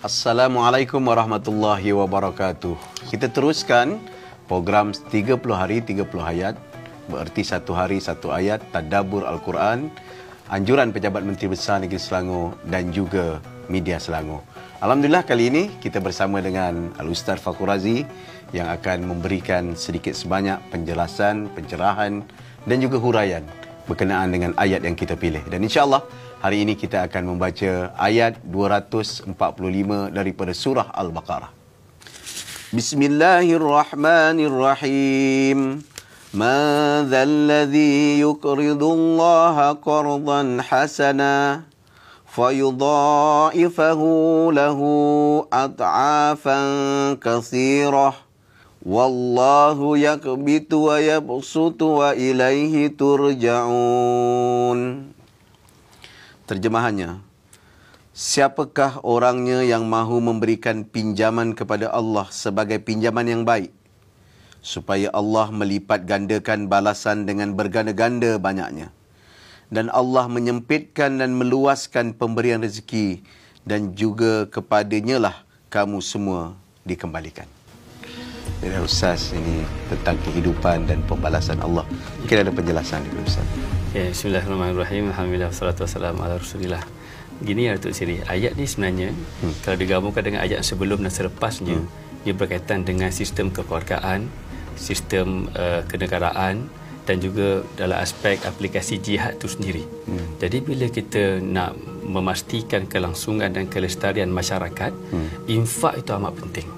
Assalamualaikum warahmatullahi wabarakatuh. Kita teruskan program 30 hari 30 ayat, bererti satu hari satu ayat, tadabbur Al-Quran, anjuran Pejabat Menteri Besar Negeri Selangor dan juga media Selangor. Alhamdulillah kali ini kita bersama dengan Al-Ustaz Fakhur Razi yang akan memberikan sedikit sebanyak penjelasan, pencerahan dan juga huraian berkenaan dengan ayat yang kita pilih. Dan insya-Allah hari ini kita akan membaca ayat 245 daripada surah Al-Baqarah. Bismillahirrahmanirrahim. Man dzalladzi yuqridullaha qardan hasana fayudha'ifahu lahu ad'afan katsirah. Wallahu yakbitu wa yabsutu wa ilaihi turja'un. Terjemahannya, siapakah orangnya yang mahu memberikan pinjaman kepada Allah sebagai pinjaman yang baik, supaya Allah melipat gandakan balasan dengan berganda-ganda banyaknya, dan Allah menyempitkan dan meluaskan pemberian rezeki, dan juga kepadanya lah kamu semua dikembalikan. Jadi Ustaz, ini tentang kehidupan dan pembalasan Allah. Mungkin ada penjelasan dulu Ustaz. Ya, bismillahirrahmanirrahim. Alhamdulillah wassalatu wassalamu ala Rasulillah. Gini ya Datuk Seri, ayat ni sebenarnya kalau digabungkan dengan ayat sebelum dan selepasnya, ia berkaitan dengan sistem kekeluargaan, sistem kenegaraan dan juga dalam aspek aplikasi jihad itu sendiri. Jadi bila kita nak memastikan kelangsungan dan kelestarian masyarakat, infak itu amat penting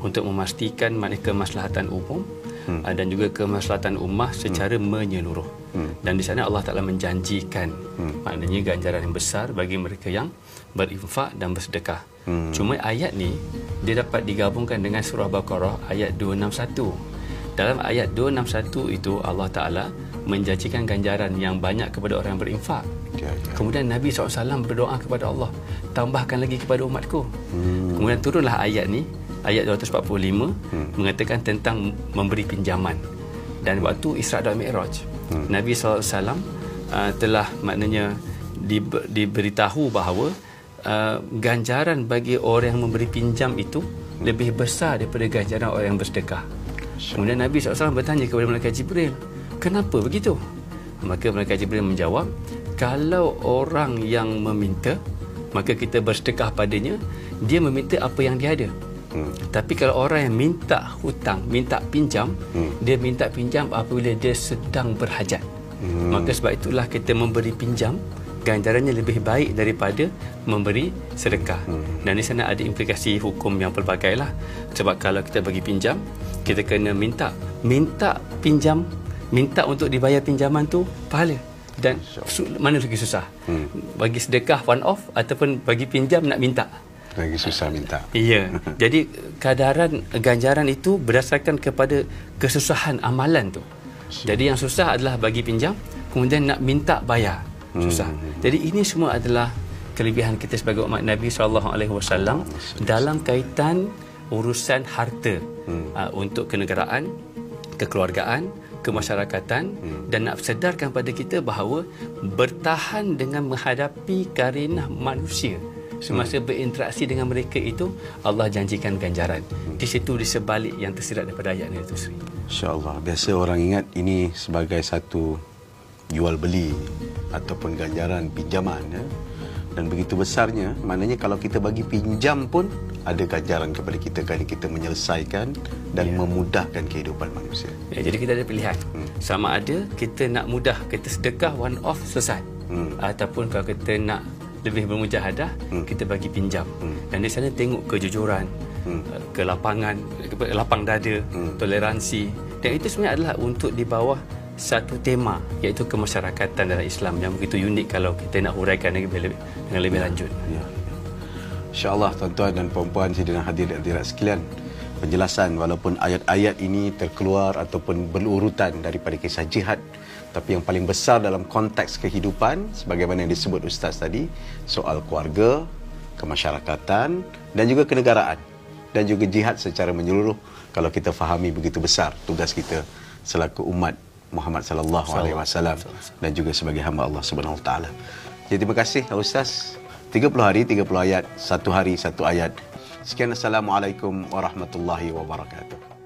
untuk memastikan maknanya kemaslahatan umum dan juga kemaslahatan ummah secara menyeluruh. Dan di sana Allah Ta'ala menjanjikan maknanya ganjaran yang besar bagi mereka yang berinfak dan bersedekah. Cuma ayat ni dia dapat digabungkan dengan surah Baqarah ayat 261. Dalam ayat 261 itu Allah Ta'ala menjanjikan ganjaran yang banyak kepada orang yang berinfak. Kemudian Nabi SAW berdoa kepada Allah, tambahkan lagi kepada umatku. Kemudian turunlah ayat ni, ayat 245 mengatakan tentang memberi pinjaman. Dan waktu Isra' dan Mi'raj, Nabi SAW telah maknanya diberitahu bahawa ganjaran bagi orang yang memberi pinjam itu lebih besar daripada ganjaran orang yang bersedekah. Kemudian Nabi SAW bertanya kepada Malaikat Jibril, kenapa begitu? Maka Malaikat Jibril menjawab, kalau orang yang meminta, maka kita bersedekah padanya, dia meminta apa yang dia ada. Tapi kalau orang yang minta hutang, minta pinjam, dia minta pinjam apabila dia sedang berhajat. Maka sebab itulah kita memberi pinjam, ganjarannya lebih baik daripada memberi sedekah. Dan di sana ada implikasi hukum yang pelbagai lah. Sebab kalau kita bagi pinjam, kita kena minta pinjam, minta untuk dibayar pinjaman tu pahala. Dan mana lagi susah? Bagi sedekah one off ataupun bagi pinjam nak minta, lagi susah minta. Iya. Jadi kadaran ganjaran itu berdasarkan kepada kesusahan amalan tu. Jadi yang susah adalah bagi pinjam, kemudian nak minta bayar susah. Jadi ini semua adalah kelebihan kita sebagai umat Nabi SAW dalam kaitan urusan harta untuk kenegaraan, kekeluargaan, kemasyarakatan, dan nak sedarkan pada kita bahawa bertahan dengan menghadapi karenah manusia semasa berinteraksi dengan mereka itu, Allah janjikan ganjaran. Di situ di sebalik yang tersirat daripada ayat ini itu. InsyaAllah. Biasa orang ingat ini sebagai satu jual beli ataupun ganjaran pinjaman, ya? Dan begitu besarnya, maknanya kalau kita bagi pinjam pun ada ganjaran kepada kita kerana kita menyelesaikan dan memudahkan kehidupan manusia. Ya, jadi kita ada pilihan. Sama ada kita nak mudah, kita sedekah one off selesai, ataupun kalau kita nak lebih bermujahadah, kita bagi pinjam. Dan di sana tengok kejujuran, kelapangan, lapang dada, toleransi. Dan itu sebenarnya adalah untuk di bawah satu tema, iaitu kemasyarakatan dalam Islam yang begitu unik kalau kita nak huraikan dengan lebih lanjut. InsyaAllah tuan-tuan dan puan-puan sidang hadir dan hadirat sekalian, penjelasan walaupun ayat-ayat ini terkeluar ataupun berurutan daripada kisah jihad, tapi yang paling besar dalam konteks kehidupan sebagaimana yang disebut Ustaz tadi, soal keluarga, kemasyarakatan dan juga kenegaraan dan juga jihad secara menyeluruh. Kalau kita fahami begitu besar tugas kita selaku umat Muhammad sallallahu alaihi wasallam dan juga sebagai hamba Allah Subhanahu wa taala. Jadi terima kasih Ustaz. 30 hari 30 ayat, satu hari satu ayat Sekian, Assalamualaikum warahmatullahi wabarakatuh.